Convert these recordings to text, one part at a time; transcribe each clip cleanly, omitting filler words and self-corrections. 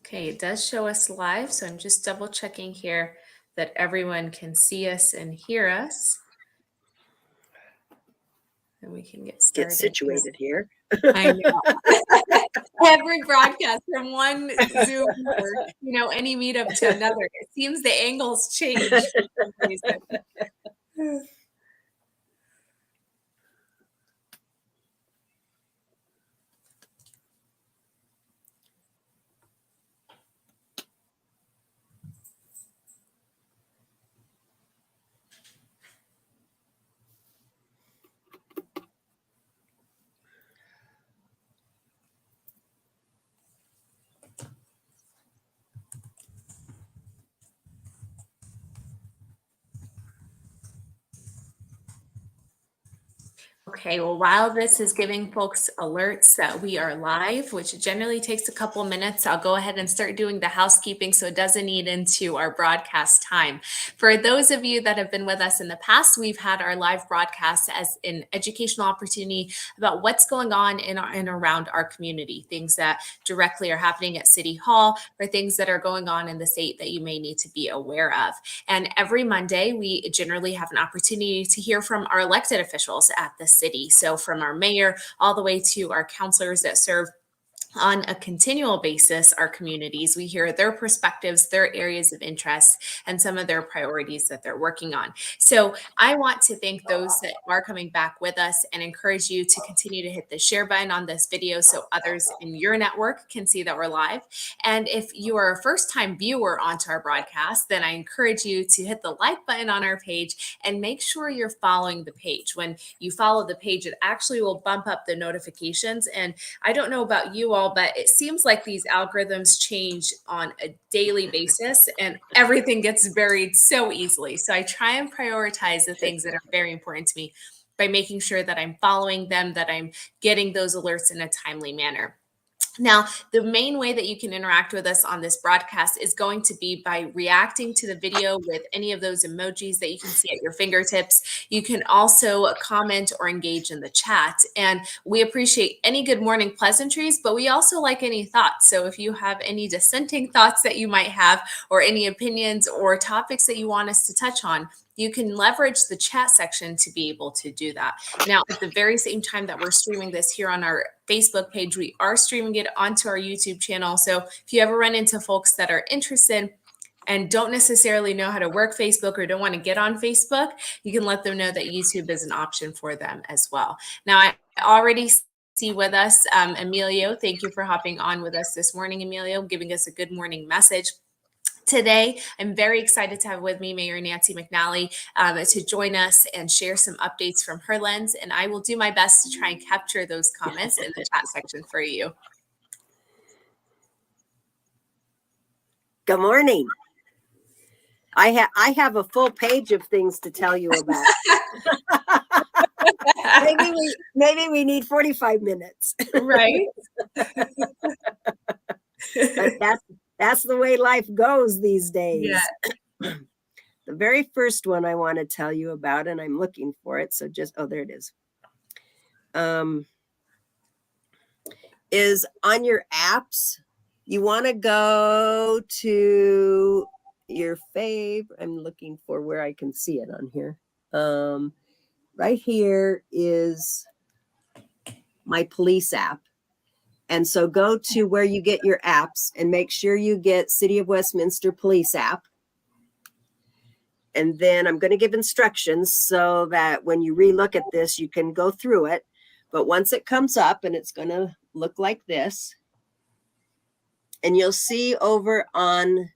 Okay, it does show us live, so I'm just double checking here that everyone can see us and hear us. And we can get started. Get situated here. I know. Every broadcast from one Zoom or any meetup to another, it seems the angles change for some reason. Okay, well, while this is giving folks alerts that we are live, which generally takes a couple minutes, I'll go ahead and start doing the housekeeping so it doesn't eat into our broadcast time. For those of you that have been with us in the past, we've had our live broadcast as an educational opportunity about what's going on in and around our community, things that directly are happening at City Hall or things that are going on in the state that you may need to be aware of. And every Monday, we generally have an opportunity to hear from our elected officials at the city. So from our mayor all the way to our councilors that serve on a continual basis our communities. We hear their perspectives, their areas of interest, and some of their priorities that they're working on. So I want to thank those that are coming back with us and encourage you to continue to hit the share button on this video so others in your network can see that we're live. And if you are a first-time viewer onto our broadcast, then I encourage you to hit the like button on our page and make sure you're following the page. When you follow the page, it actually will bump up the notifications. And I don't know about you all, but it seems like these algorithms change on a daily basis and everything gets buried so easily. So I try and prioritize the things that are very important to me by making sure that I'm following them, that I'm getting those alerts in a timely manner. Now, the main way that you can interact with us on this broadcast is going to be by reacting to the video with any of those emojis that you can see at your fingertips. You can also comment or engage in the chat. And we appreciate any good morning pleasantries, but we also like any thoughts. So if you have any dissenting thoughts that you might have, or any opinions or topics that you want us to touch on, you can leverage the chat section to be able to do that. Now, at the very same time that we're streaming this here on our Facebook page, we are streaming it onto our YouTube channel. So if you ever run into folks that are interested and don't necessarily know how to work Facebook or don't want to get on Facebook, you can let them know that YouTube is an option for them as well. Now, I already see with us Emilio. Thank you for hopping on with us this morning, Emilio, giving us a good morning message. Today, I'm very excited to have with me Mayor Nancy McNally to join us and share some updates from her lens. And I will do my best to try and capture those comments in the chat section for you. Good morning. I have a full page of things to tell you about. maybe we need 45 minutes. Right. But that's the way life goes these days. Yeah. The very first one I want to tell you about, and I'm looking for it. So there it is on your apps. You want to go to your favorite. I'm looking for where I can see it on here. Right here is my police app. And so go to where you get your apps and make sure you get City of Westminster Police app. And then I'm going to give instructions so that when you relook at this, you can go through it. But once it comes up, and it's going to look like this, and you'll see over on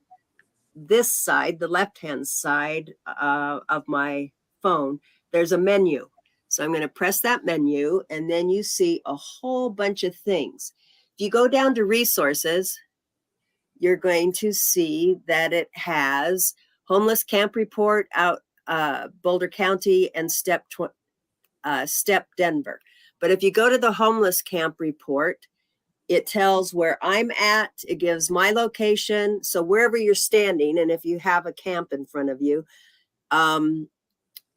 this side, the left-hand side of my phone, there's a menu. So I'm going to press that menu, and then you see a whole bunch of things. If you go down to resources, you're going to see that it has homeless camp report out Boulder County and step Denver. But if you go to the homeless camp report, it tells where I'm at. It gives my location. So wherever you're standing, and if you have a camp in front of you,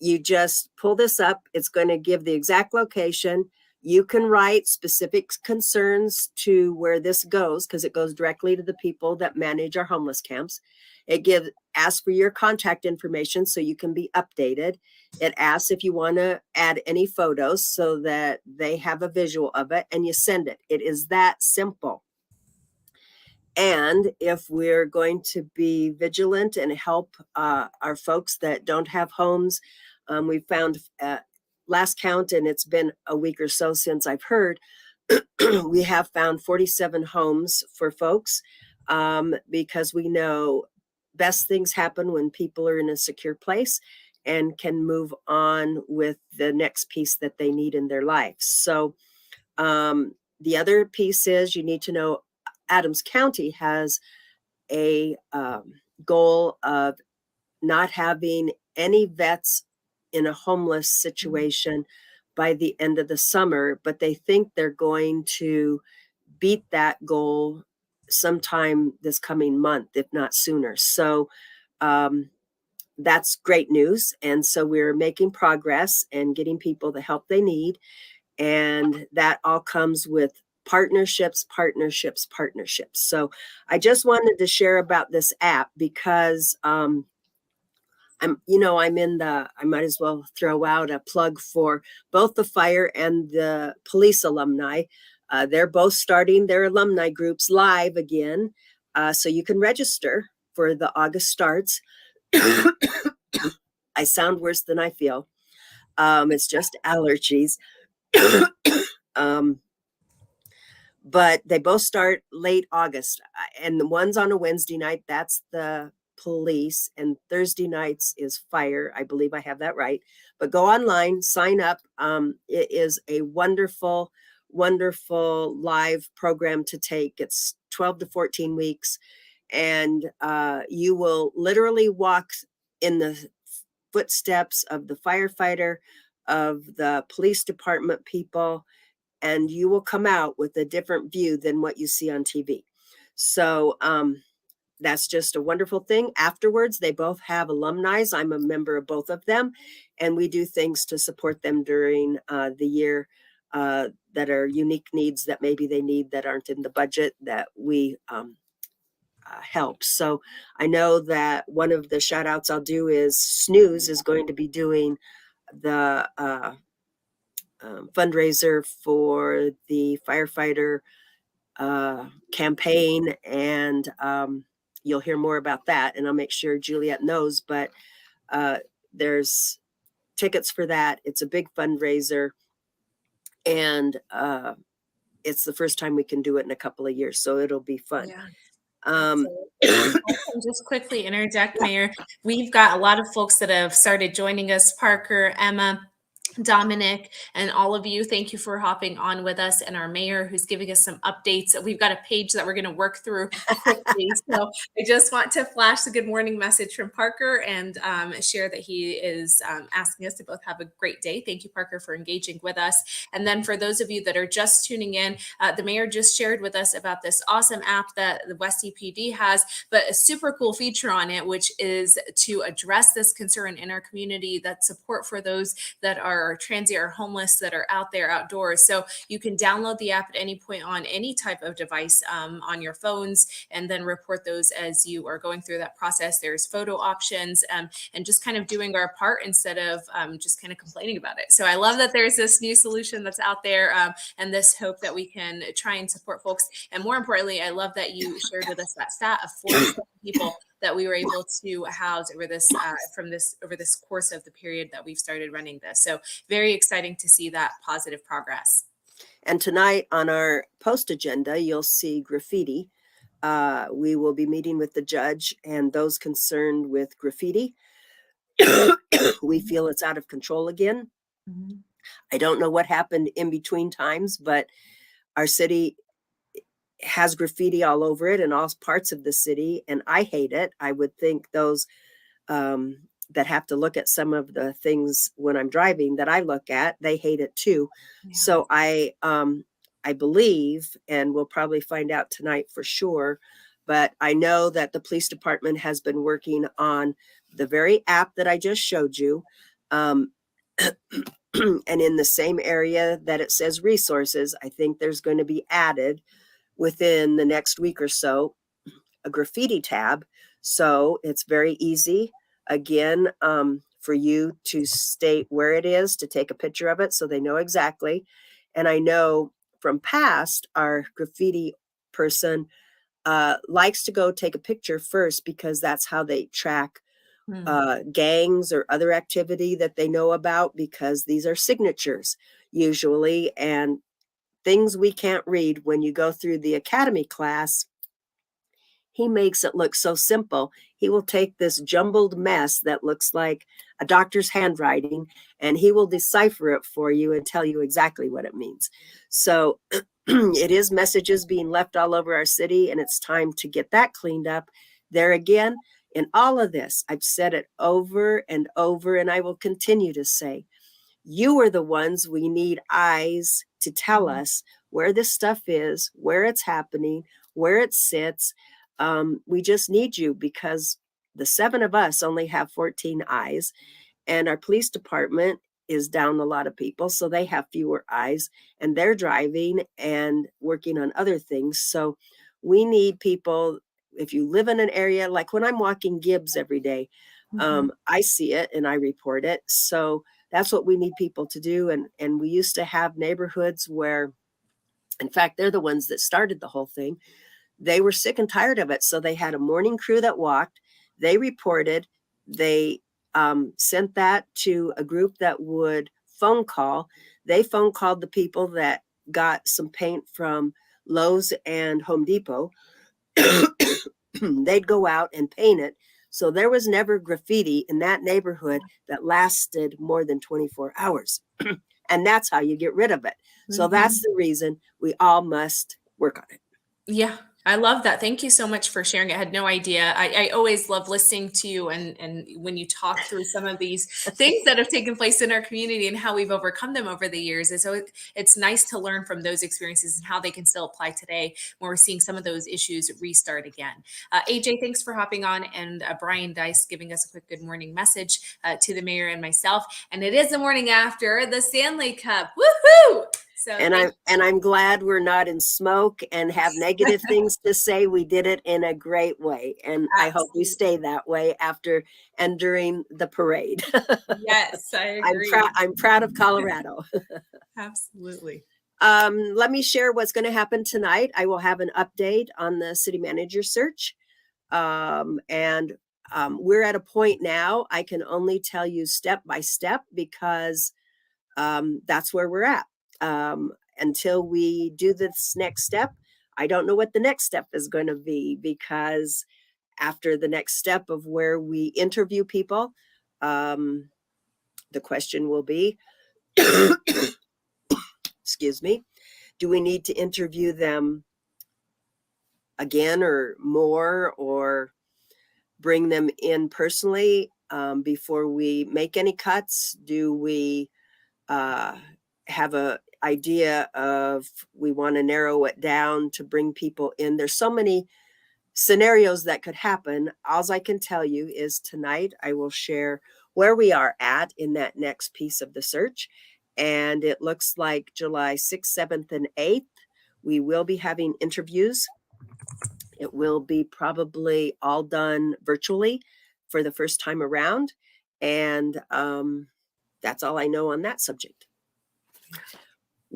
you just pull this up. It's going to give the exact location. You can write specific concerns to where this goes, because it goes directly to the people that manage our homeless camps. It asks for your contact information so you can be updated. It asks if you want to add any photos so that they have a visual of it, and you send it. It is that simple. And if we're going to be vigilant and help our folks that don't have homes, we found last count, and it's been a week or so since I've heard, we have found 47 homes for folks, because we know best things happen when people are in a secure place and can move on with the next piece that they need in their life. So the other piece is, you need to know Adams County has a goal of not having any vets in a homeless situation by the end of the summer, but they think they're going to beat that goal sometime this coming month, if not sooner. So that's great news. And so we're making progress and getting people the help they need. And that all comes with partnerships, partnerships, partnerships. So I just wanted to share about this app because I might as well throw out a plug for both the fire and the police alumni. They're both starting their alumni groups live again. So you can register for the August starts. I sound worse than I feel. It's just allergies. um, but they both start late August. And the one's on a Wednesday night, that's the police, and Thursday nights is fire. I believe I have that right. But go online, sign up. It is a wonderful, wonderful live program to take. It's 12 to 14 weeks, and you will literally walk in the footsteps of the firefighter, of the police department people, and you will come out with a different view than what you see on TV. So that's just a wonderful thing. Afterwards, they both have alumni. I'm a member of both of them, and we do things to support them during the year that are unique needs that maybe they need that aren't in the budget that we help. So I know that one of the shout outs I'll do is Snooze is going to be doing the fundraiser for the firefighter campaign, and you'll hear more about that, and I'll make sure Juliet knows. But there's tickets for that. It's a big fundraiser, and it's the first time we can do it in a couple of years, so it'll be fun. Yeah. Um, I can just quickly interject, Mayor. We've got a lot of folks that have started joining us, Parker, Emma, Dominic, and all of you. Thank you for hopping on with us, and our mayor who's giving us some updates. We've got a page that we're going to work through quickly. So I just want to flash the good morning message from Parker and share that he is asking us to both have a great day. Thank you, Parker, for engaging with us. And then for those of you that are just tuning in, the mayor just shared with us about this awesome app that the West EPD has, but a super cool feature on it, which is to address this concern in our community, that support for those that are transient or homeless that are out there outdoors. So you can download the app at any point on any type of device on your phones, and then report those as you are going through that process. There's photo options, and just kind of doing our part instead of just kind of complaining about it. So I love that there's this new solution that's out there, and this hope that we can try and support folks. And more importantly, I love that you shared with us that stat of 47 people that we were able to house over this over this course of the period that we've started running this. So very exciting to see that positive progress. And tonight on our post agenda, you'll see graffiti. We will be meeting with the judge and those concerned with graffiti. We feel it's out of control again. Mm-hmm. I don't know what happened in between times, but our city has graffiti all over it in all parts of the city, and I hate it. I would think those that have to look at some of the things when I'm driving that I look at, they hate it too. Yeah. So I believe, and we'll probably find out tonight for sure, but I know that the police department has been working on the very app that I just showed you. And in the same area that it says resources, I think there's going to be added within the next week or so a graffiti tab. So it's very easy, again, for you to state where it is, to take a picture of it so they know exactly. And I know from past, our graffiti person likes to go take a picture first because that's how they track gangs or other activity that they know about, because these are signatures usually, and things we can't read when you go through the academy class. He makes it look so simple. He will take this jumbled mess that looks like a doctor's handwriting, and he will decipher it for you and tell you exactly what it means. So it is messages being left all over our city, and it's time to get that cleaned up. There again, in all of this, I've said it over and over, and I will continue to say, you are the ones we need eyes to tell us where this stuff is, where it's happening, where it sits. We just need you, because the 7 of us only have 14 eyes, and our police department is down a lot of people, so they have fewer eyes, and they're driving and working on other things. So we need people. If you live in an area, like when I'm walking Gibbs every day, I see it and I report it. So that's what we need people to do. And we used to have neighborhoods where, in fact, they're the ones that started the whole thing. They were sick and tired of it. So they had a morning crew that walked, they reported, they sent that to a group that would phone call. They phone called the people that got some paint from Lowe's and Home Depot. They'd go out and paint it. So there was never graffiti in that neighborhood that lasted more than 24 hours. And that's how you get rid of it. So that's the reason we all must work on it. Yeah, I love that. Thank you so much for sharing. I had no idea. I always love listening to you, and when you talk through some of these things that have taken place in our community and how we've overcome them over the years. And so it's nice to learn from those experiences and how they can still apply today when we're seeing some of those issues restart again. AJ, thanks for hopping on, and Brian Dice giving us a quick good morning message to the mayor and myself. And it is the morning after the Stanley Cup. Woohoo! So I'm glad we're not in smoke and have negative things to say. We did it in a great way, and I hope we stay that way after and during the parade. Yes, I agree. I'm proud of Colorado. Absolutely. Let me share what's going to happen tonight. I will have an update on the city manager search, and we're at a point now. I can only tell you step by step, because that's where we're at. Until we do this next step, I don't know what the next step is going to be, because after the next step of where we interview people, the question will be, excuse me, do we need to interview them again or more, or bring them in personally before we make any cuts? Do we have a idea of, we want to narrow it down to bring people in? There's so many scenarios that could happen. All I can tell you is tonight I will share where we are at in that next piece of the search. And it looks like July 6th, 7th, and 8th, we will be having interviews. It will be probably all done virtually for the first time around. And that's all I know on that subject.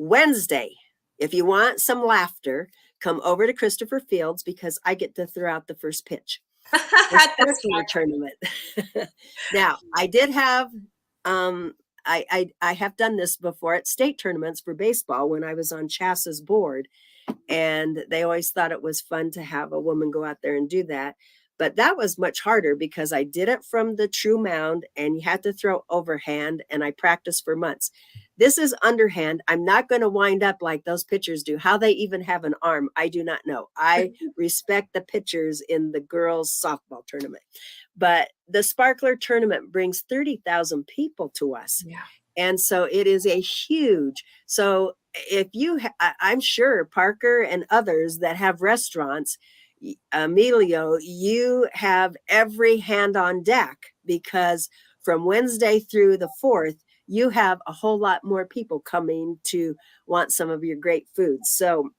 Wednesday, if you want some laughter, come over to Christopher Fields, because I get to throw out the first pitch. The sparkler tournament. Now, I did have, I have done this before at state tournaments for baseball when I was on Chasa's board, and they always thought it was fun to have a woman go out there and do that. But that was much harder, because I did it from the true mound, and you had to throw overhand, and I practiced for months. This is underhand. I'm not going to wind up like those pitchers do. How they even have an arm, I do not know. I respect the pitchers in the girls' softball tournament. But the sparkler tournament brings 30,000 people to us. Yeah. And so it is a huge, so if you, I'm sure Parker and others that have restaurants, Emilio, you have every hand on deck, because from Wednesday through the 4th, you have a whole lot more people coming to want some of your great food. So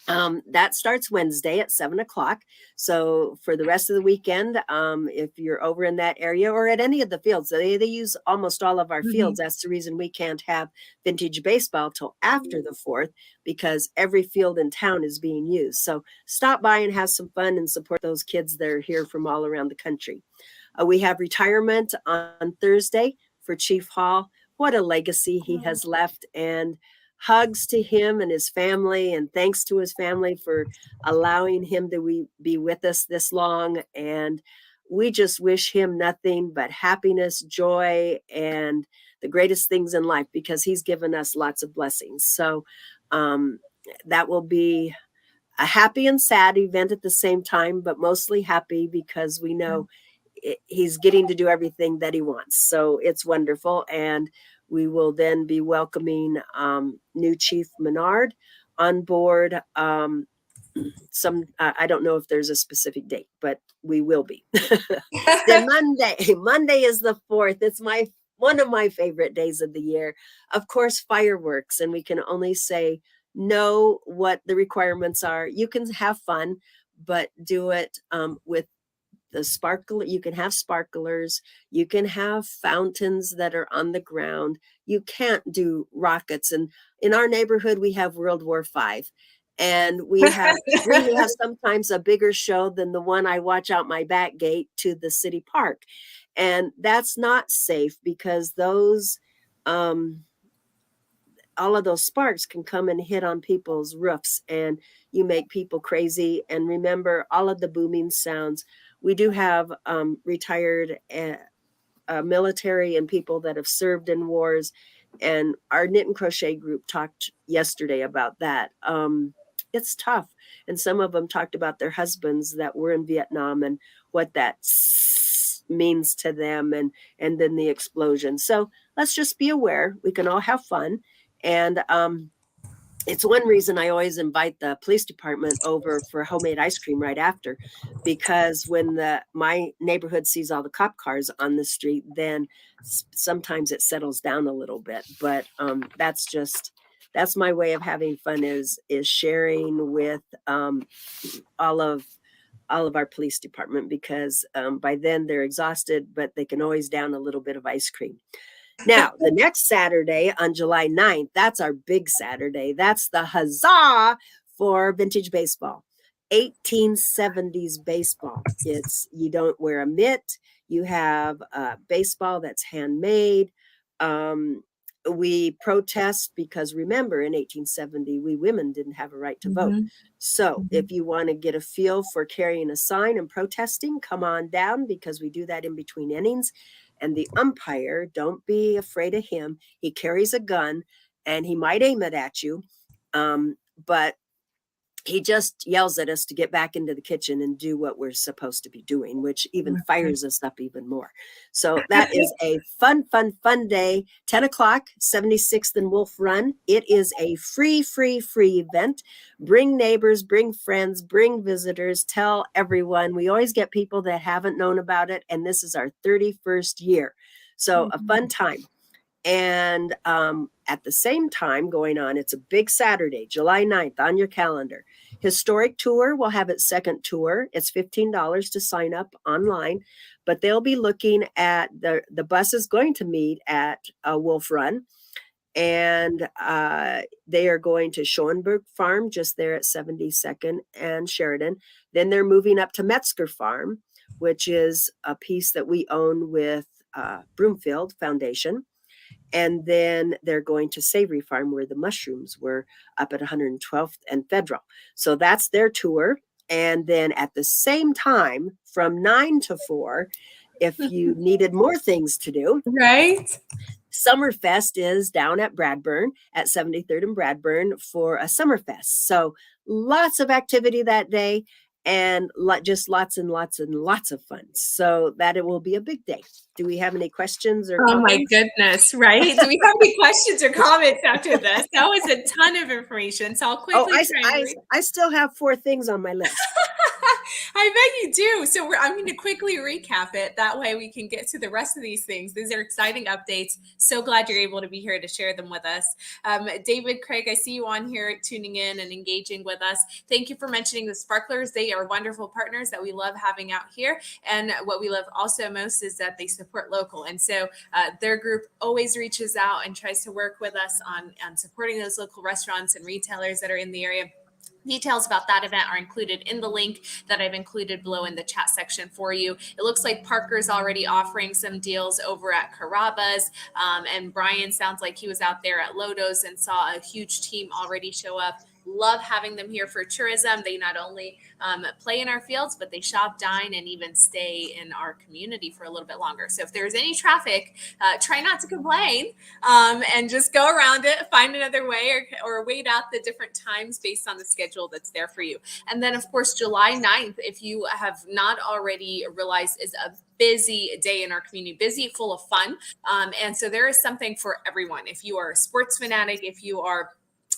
that starts Wednesday at 7 o'clock. So for the rest of the weekend, if you're over in that area or at any of the fields, they use almost all of our Mhm. fields. That's the reason we can't have vintage baseball till after the 4th, because every field in town is being used. So stop by and have some fun and support those kids that are here from all around the country. We have retirement on Thursday for Chief Hall. What a legacy he has left, and hugs to him and his family, and thanks to his family for allowing him to be with us this long. And we just wish him nothing but happiness, joy, and the greatest things in life, because he's given us lots of blessings. So um, that will be a happy and sad event at the same time, but mostly happy because we know he's getting to do everything that he wants. So it's wonderful. And we will then be welcoming new Chief Menard on board. I don't know if there's a specific date, but we will be. Then Monday is the 4th. It's one of my favorite days of the year. Of course, fireworks, and we can only know what the requirements are. You can have fun, but do it with the sparkle. You can have sparklers. You can have fountains that are on the ground. You can't do rockets. And in our neighborhood, we have World War V, and we have sometimes a bigger show than the one I watch out my back gate to the city park, and that's not safe because those all of those sparks can come and hit on people's roofs, and you make people crazy. And remember all of the booming sounds. We do have retired military and people that have served in wars, and our knit and crochet group talked yesterday about that. It's tough, and some of them talked about their husbands that were in Vietnam and what that means to them, and then the explosion. So let's just be aware. We can all have fun. And it's one reason I always invite the police department over for homemade ice cream right after, because when my neighborhood sees all the cop cars on the street, then sometimes it settles down a little bit. But that's my way of having fun, is sharing with all of our police department, because by then they're exhausted, but they can always down a little bit of ice cream. Now, the next Saturday on July 9th, that's our big Saturday. That's the huzzah for vintage baseball. 1870s baseball. You don't wear a mitt. You have baseball that's handmade. We protest because, remember, in 1870, we women didn't have a right to vote. Mhm. So Mhm. if you want to get a feel for carrying a sign and protesting, come on down, because we do that in between innings. And the umpire, don't be afraid of him. He carries a gun and he might aim it at you. But he just yells at us to get back into the kitchen and do what we're supposed to be doing, which even fires us up even more. So that is a fun, fun, fun day. 10 o'clock, 76th and Wolf Run. It is a free, free, free event. Bring neighbors, bring friends, bring visitors, tell everyone. We always get people that haven't known about it, and this is our 31st year. So a fun time. And at the same time going on, it's a big Saturday, July 9th, on your calendar. Historic Tour will have its second tour. It's $15 to sign up online, but they'll be looking at the bus is going to meet at Wolf Run, and they are going to Schoenberg Farm just there at 72nd and Sheridan. Then they're moving up to Metzger Farm, which is a piece that we own with Broomfield Foundation. And then they're going to Savory Farm, where the mushrooms were, up at 112th and Federal. So that's their tour. And then at the same time, from 9 to 4, if you needed more things to do, Right? Summerfest is down at Bradburn at 73rd and Bradburn for a Summerfest. So lots of activity that day. and just lots and lots and lots of fun. So that it will be a big day. Do we have any questions or Oh my comments? goodness, right? Do we have any questions or comments after this? That was a ton of information. So I'll Oh, quickly try and I still have 4 things on my list. I bet you do. So I'm going to quickly recap it. That way we can get to the rest of these things. These are exciting updates. So glad you're able to be here to share them with us. David, Craig, I see you on here tuning in and engaging with us. Thank you for mentioning the Sparklers. They are wonderful partners that we love having out here. And what we love also most is that they support local. And so their group always reaches out and tries to work with us on supporting those local restaurants and retailers that are in the area. Details about that event are included in the link that I've included below in the chat section for you. It looks like Parker's already offering some deals over at Carrabba's, and Brian sounds like he was out there at Lodo's and saw a huge team already show up. Love having them here for tourism. They not only play in our fields, but they shop, dine, and even stay in our community for a little bit longer. So if there's any traffic, try not to complain, and just go around it, find another way, or wait out the different times based on the schedule that's there for you. And then, of course, July 9th, if you have not already realized, is a busy day in our community, busy, full of fun. And so there is something for everyone. If you are a sports fanatic, if you are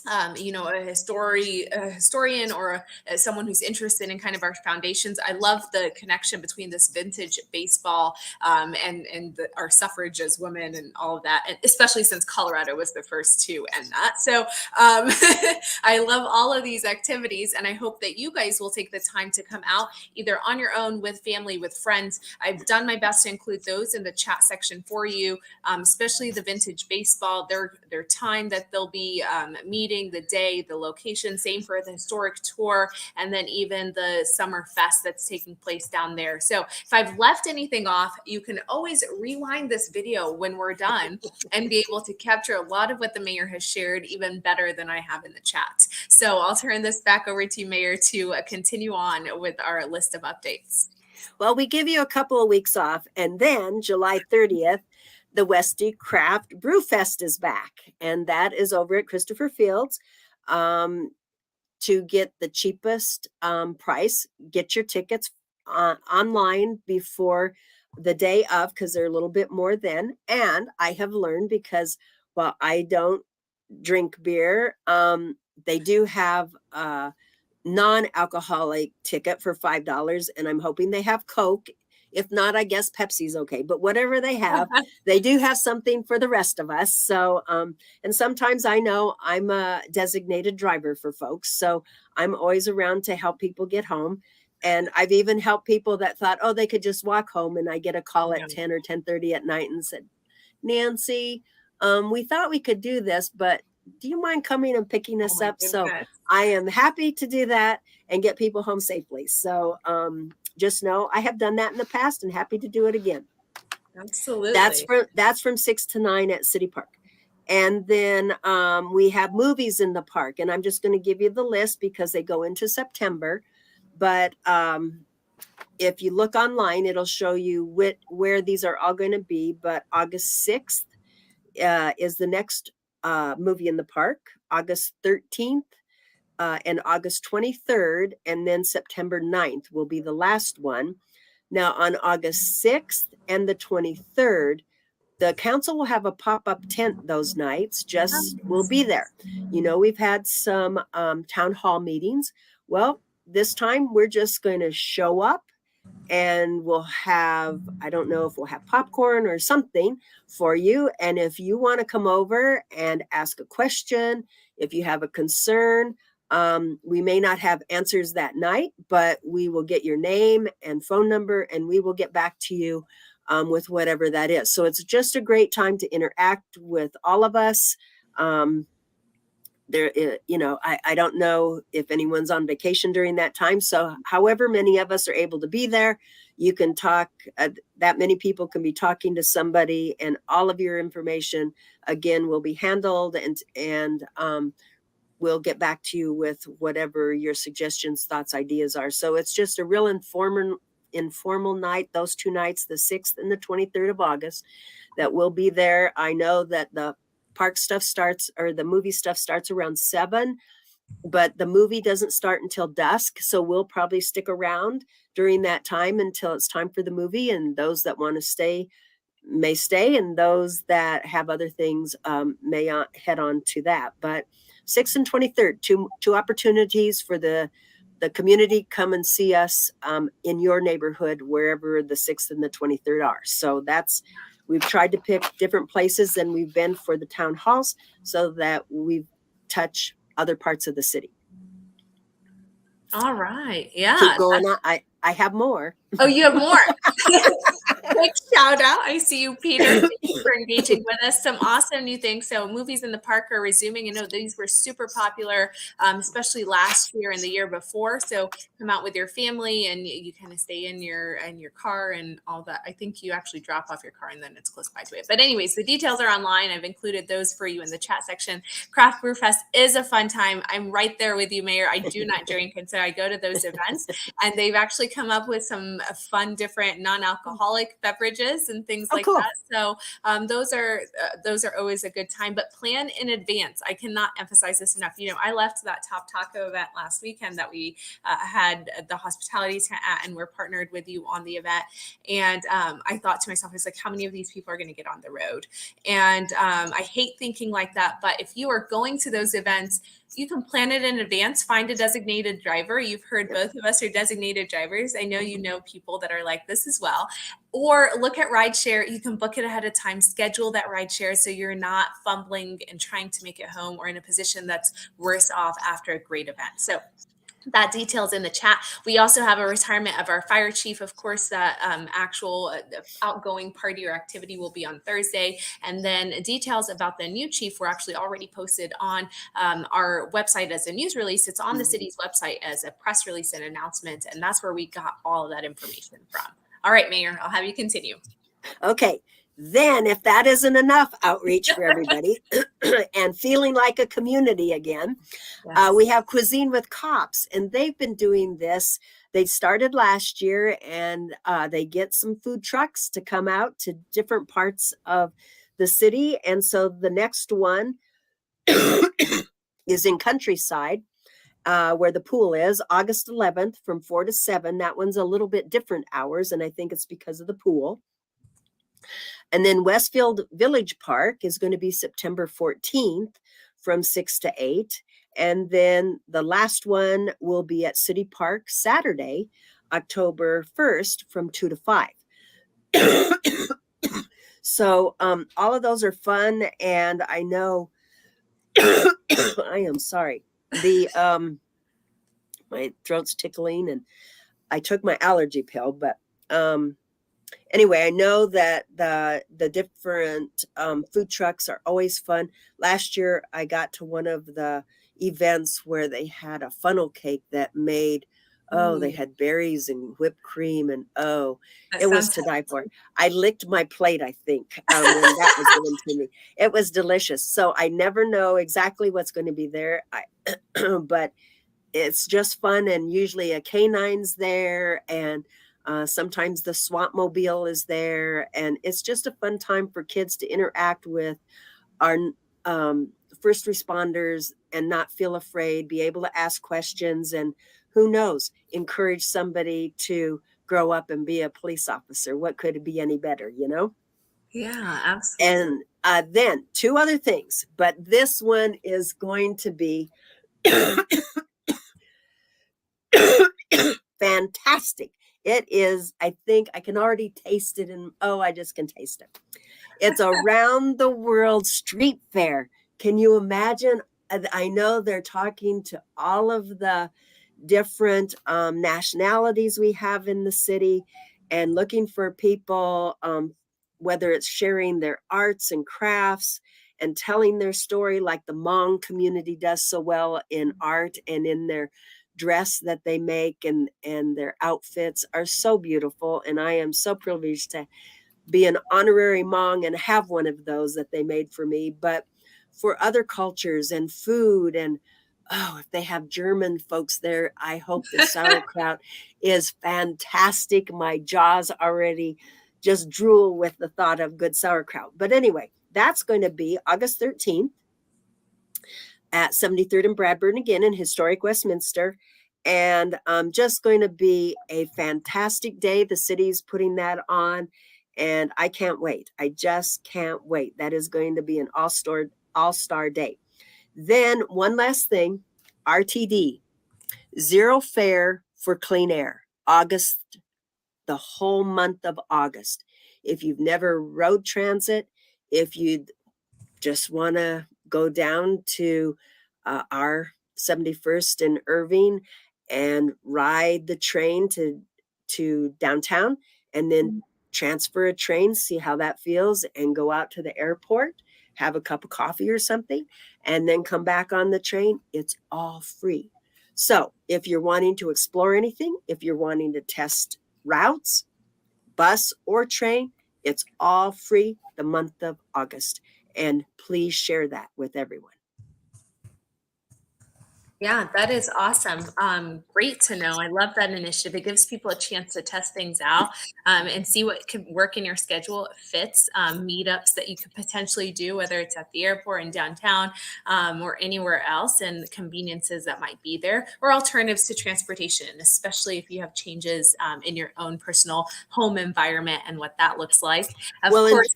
a historian or someone who's interested in kind of our foundations. I love the connection between this vintage baseball and our suffrage as women and all of that, and especially since Colorado was the first to end that. So I love all of these activities, and I hope that you guys will take the time to come out either on your own, with family, with friends. I've done my best to include those in the chat section for you, especially the vintage baseball, their time that they'll be meeting, the day, the location. Same for the historic tour, and then even the summer fest that's taking place down there. So if I've left anything off, you can always rewind this video when we're done and be able to capture a lot of what the mayor has shared even better than I have in the chat. So I'll turn this back over to you, Mayor, to continue on with our list of updates. Well, we give you a couple of weeks off, and then July 30th, the Westy Craft Brew Fest is back, and that is over at Christopher Fields. To get the cheapest price, get your tickets online before the day of, because they're a little bit more then. And I have learned, because while I don't drink beer, they do have non-alcoholic ticket for $5, and I'm hoping they have Coke. If not, I guess Pepsi's okay. But whatever they have, they do have something for the rest of us. So, and sometimes I know I'm a designated driver for folks, so I'm always around to help people get home. And I've even helped people that thought, oh, they could just walk home, and I get a call at 10 or 10:30 at night and said, Nancy, we thought we could do this, but do you mind coming and picking us up? So I am happy to do that and get people home safely. So just know I have done that in the past and happy to do it again. Absolutely. That's from 6 to 9 at City Park. And then we have movies in the park, and I'm just going to give you the list because they go into September. But if you look online, it'll show you where these are all going to be. But August 6th is the next movie in the park, August 13th and August 23rd, and then September 9th will be the last one. Now, on August 6th and the 23rd, the council will have a pop-up tent those nights. Just we'll be there. You know, we've had some town hall meetings. Well, this time we're just going to show up, and we'll have, I don't know if we'll have popcorn or something for you. And if you want to come over and ask a question, if you have a concern, we may not have answers that night, but we will get your name and phone number, and we will get back to you with whatever that is. So it's just a great time to interact with all of us. I don't know if anyone's on vacation during that time. So however many of us are able to be there, you can talk, that many people can be talking to somebody, and all of your information, again, will be handled, and we'll get back to you with whatever your suggestions, thoughts, ideas are. So it's just a real informal night, those 2 nights, the 6th and the 23rd of August, that we'll be there. I know that the park stuff starts, or the movie stuff starts around 7. but the movie doesn't start until dusk. So we'll probably stick around during that time until it's time for the movie. And those that want to stay may stay, and those that have other things may head on to that. But 6th and 23rd, two opportunities for the community. Come and see us in your neighborhood, wherever the 6th and the 23rd are. So we've tried to pick different places than we've been for the town halls, so that we touch other parts of the city. All right. Yeah. Keep going on. I have more. Oh, you have more. Quick shout out. I see you, Peter. Thank you for engaging with us. Some awesome new things. So movies in the park are resuming. I know these were super popular, especially last year and the year before. So come out with your family and you kind of stay in your car and all that. I think you actually drop off your car and then it's close by to it. But anyways, the details are online. I've included those for you in the chat section. Craft Brew Fest is a fun time. I'm right there with you, Mayor. I do not drink, and so I go to those events, and they've actually come up with some fun, different non-alcoholic beverages and things like cool. that. So those are always a good time, but plan in advance. I cannot emphasize this enough. I left that Top Taco event last weekend that we had the hospitality at, and we're partnered with you on the event. And I thought to myself, I was like, how many of these people are going to get on the road? And I hate thinking like that, but if you are going to those events, you can plan it in advance, find a designated driver. You've heard both of us are designated drivers. I know you know people that are like this as well. Or look at rideshare. You can book it ahead of time, schedule that rideshare so you're not fumbling and trying to make it home or in a position that's worse off after a great event. So that details in the chat. We also have a retirement of our fire chief. Of course, that actual outgoing party or activity will be on Thursday. And then details about the new chief were actually already posted on our website as a news release. It's on the city's website as a press release and announcement. And that's where we got all of that information from. All right, Mayor, I'll have you continue. Okay. Then, if that isn't enough outreach for everybody and feeling like a community again, yes. We have Cuisine with Cops, and they've been doing this. They started last year, and they get some food trucks to come out to different parts of the city. And so the next one is in Countryside, where the pool is, August 11th from 4 to 7. That one's a little bit different hours, and I think it's because of the pool. And then Westfield Village Park is going to be September 14th from 6 to 8. And then the last one will be at City Park Saturday, October 1st from 2 to 5. So all of those are fun. And I know, I am sorry, my throat's tickling and I took my allergy pill, but anyway, I know that the different food trucks are always fun. Last year, I got to one of the events where they had a funnel cake that made, they had berries and whipped cream, and it was to die for. I licked my plate, I think, when that was given to me. It was delicious. So I never know exactly what's going to be there, but it's just fun, and usually a canine's there, and sometimes the swamp mobile is there, and it's just a fun time for kids to interact with our first responders and not feel afraid, be able to ask questions, and who knows, encourage somebody to grow up and be a police officer. What could it be any better, Yeah, absolutely. And then two other things, but this one is going to be fantastic. It is, I think I can already taste it, and I just can taste it. It's around the world street fair. Can you imagine? I know they're talking to all of the different nationalities we have in the city and looking for people, whether it's sharing their arts and crafts and telling their story like the Hmong community does so well in art and in their dress that they make, and their outfits are so beautiful. And I am so privileged to be an honorary Hmong and have one of those that they made for me. But for other cultures and food, and if they have German folks there, I hope the sauerkraut is fantastic. My jaws already just drool with the thought of good sauerkraut. But anyway, that's going to be August 13th. at 73rd and Bradburn again in historic Westminster. And just going to be a fantastic day. The city's putting that on, and I can't wait. I just can't wait. That is going to be an all-star day. Then one last thing, RTD, zero fare for clean air, August, the whole month of August. If you've never road transit, if you just want to go down to our 71st in Irving and ride the train to downtown, and then transfer a train, see how that feels, and go out to the airport, have a cup of coffee or something, and then come back on the train. It's all free. So if you're wanting to explore anything, if you're wanting to test routes, bus or train, it's all free the month of August. And please share that with everyone. Yeah, that is awesome. Great to know. I love that initiative. It gives people a chance to test things out and see what could work in your schedule. It fits meetups that you could potentially do, whether it's at the airport in downtown or anywhere else, and conveniences that might be there, or alternatives to transportation, especially if you have changes in your own personal home environment and what that looks like. Of Well, course,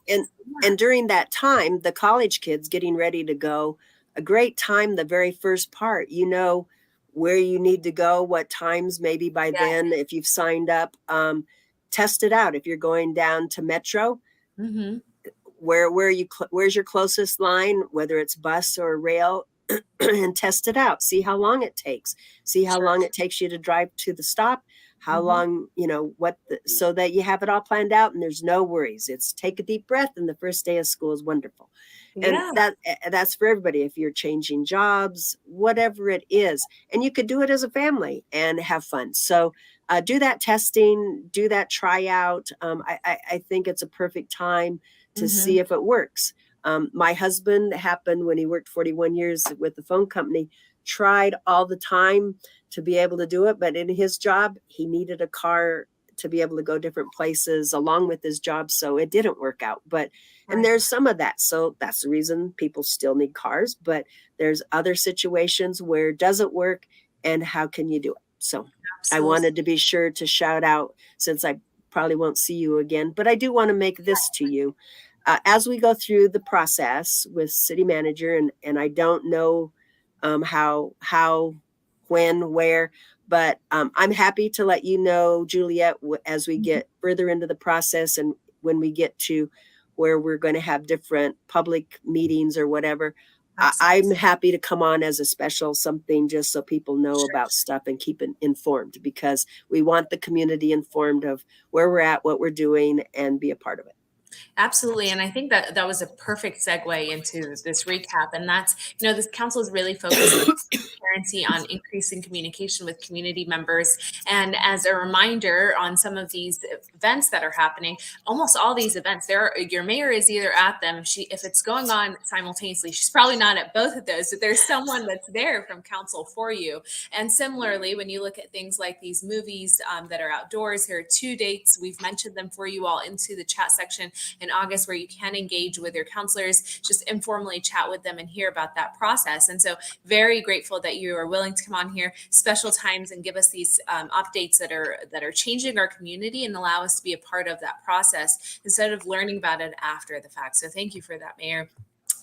and during that time, the college kids getting ready to go, a great time, the very first part, you know where you need to go, what times, maybe by yeah. then, if you've signed up, test it out. If you're going down to Metro, Mm-hmm. where's your closest line, whether it's bus or rail, and test it out. See how long it takes. See how Sure. long it takes you to drive to the stop. How Mm-hmm. long, so that you have it all planned out and there's no worries. It's take a deep breath, and the first day of school is wonderful. And Yeah. that's for everybody. If you're changing jobs, whatever it is, and you could do it as a family and have fun. So do that testing, do that tryout. I think it's a perfect time to Mm-hmm. see if it works. My husband happened when he worked 41 years with the phone company, tried all the time to be able to do it. But in his job, he needed a car to be able to go different places along with his job. So it didn't work out. And Right. there's some of that. So that's the reason people still need cars. But there's other situations where it doesn't work. And how can you do it? So I Absolutely. wanted to be sure to shout out, since I probably won't see you again, but I do want to make this to you. As we go through the process with city manager, and I don't know how, when, where, but I'm happy to let you know, Juliet, as we Mhm. get further into the process, and when we get to where we're going to have different public meetings or whatever. I'm Absolutely. happy to come on as a special something, just so people know Sure. about stuff and keep it informed, because we want the community informed of where we're at, what we're doing, and be a part of it. Absolutely. And I think that that was a perfect segue into this recap. And that's, this council is really focused on transparency, on increasing communication with community members. And as a reminder on some of these events that are happening, almost all these events, your mayor is either at them. If it's going on simultaneously, she's probably not at both of those, but there's someone that's there from council for you. And similarly, when you look at things like these movies that are outdoors, here are two dates. We've mentioned them for you all into the chat section in August, where you can engage with your counselors, just informally chat with them and hear about that process. And so very grateful that you are willing to come on here special times and give us these updates that are changing our community and allow us to be a part of that process instead of learning about it after the fact. So thank you for that, Mayor.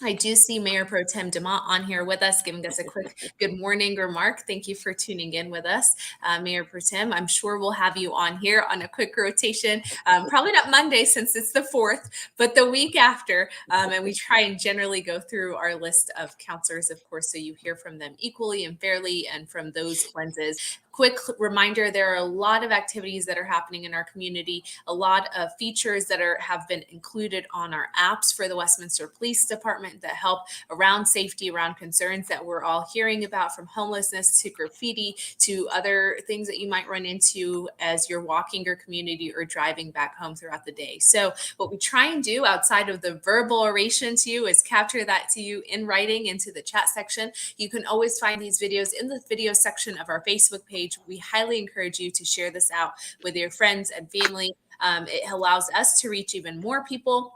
I do see Mayor Pro Tem Demont on here with us, giving us a quick good morning remark. Thank you for tuning in with us, Mayor Pro Tem. I'm sure we'll have you on here on a quick rotation, probably not Monday since it's the 4th, but the week after. And we try and generally go through our list of counselors, of course, so you hear from them equally and fairly and from those lenses. Quick reminder, there are a lot of activities that are happening in our community, a lot of features that have been included on our apps for the Westminster Police Department that help around safety, around concerns that we're all hearing about, from homelessness to graffiti to other things that you might run into as you're walking your community or driving back home throughout the day. So what we try and do outside of the verbal oration to you is capture that to you in writing into the chat section. You can always find these videos in the video section of our Facebook page. We highly encourage you to share this out with your friends and family. It allows us to reach even more people.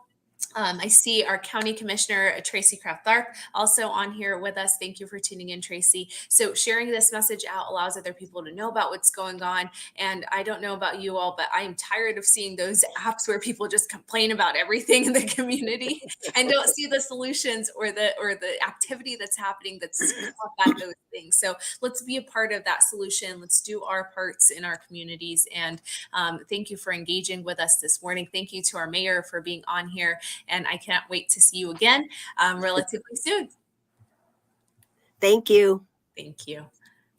I see our County Commissioner, Tracy Kraft-Tharp, also on here with us. Thank you for tuning in, Tracy. So sharing this message out allows other people to know about what's going on. And I don't know about you all, but I'm tired of seeing those apps where people just complain about everything in the community and don't see the solutions or the activity that's happening that's combat those things. So let's be a part of that solution. Let's do our parts in our communities. And thank you for engaging with us this morning. Thank you to our mayor for being on here. And I can't wait to see you again relatively soon. Thank you. Thank you.